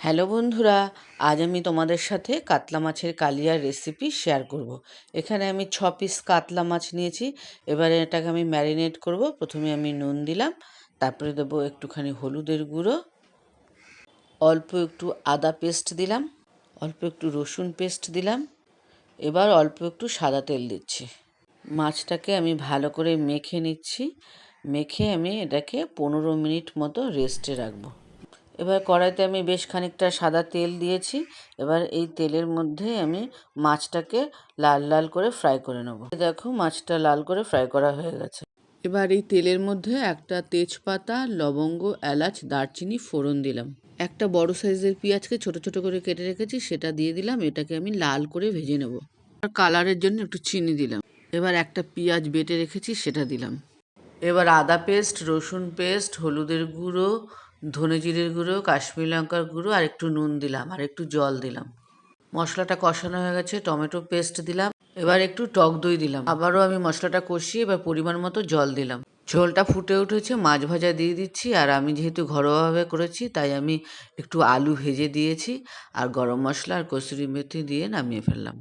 Hello বন্ধুরা, আজ আমি তোমাদের সাথে কাতলা মাছের কালিয়ার রেসিপি শেয়ার করব। এখানে আমি 6 পিস কাতলা মাছ নিয়েছি। এবারে এটাকে আমি ম্যারিনেট করব। প্রথমে আমি নুন দিলাম, তারপরে দেবো একটুখানি হলুদের গুঁড়ো, অল্প একটু আদা পেস্ট দিলাম, অল্প একটু রসুন পেস্ট দিলাম, এবার অল্প একটু সাদা তেল দিচ্ছি। মাছটাকে আমি ভালো করে মেখে নিচ্ছি। মেখে আমি এটাকে 15 মিনিট মতো রেস্টে রাখবো। এবার কড়াইতে আমি বেশ খানিকটা সাদা তেল দিয়েছি। এবার এই তেলের মধ্যে আমি মাছটাকে লাল লাল করে ফ্রাই করে নেব। দেখো মাছটা লাল করে ফ্রাই করা হয়ে গেছে। এবার এই তেলের মধ্যে একটা তেজপাতা, লবঙ্গ, এলাচ, দারচিনি ফোড়ন দিলাম। একটা বড় সাইজের পেঁয়াজকে ছোট ছোট করে কেটে রেখেছি, সেটা দিয়ে দিলাম। এটাকে আমি লাল করে ভেজে নেব। আর কালারের জন্য একটু চিনি দিলাম। এবার একটা পেঁয়াজ বেটে রেখেছি, সেটা দিলাম। এবার আদা পেস্ট, রসুন পেস্ট, হলুদের গুঁড়ো, ধনে জিরের গুঁড়ো, কাশ্মীরি লঙ্কার গুঁড়ো আর একটু নুন দিলাম আর একটু জল দিলাম। মশলাটা কষানো হয়ে গেছে, টমেটো পেস্ট দিলাম। এবার একটু টক দই দিলাম। আবারও আমি মশলাটা কষিয়ে এবার পরিমাণ মতো জল দিলাম। ঝোলটা ফুটে উঠেছে, মাছ ভাজা দিয়ে দিচ্ছি। আর আমি যেহেতু ঘরোয়াভাবে করেছি তাই আমি একটু আলু ভেজে দিয়েছি আর গরম মশলা আর কসুরি মেথি দিয়ে নামিয়ে ফেললাম।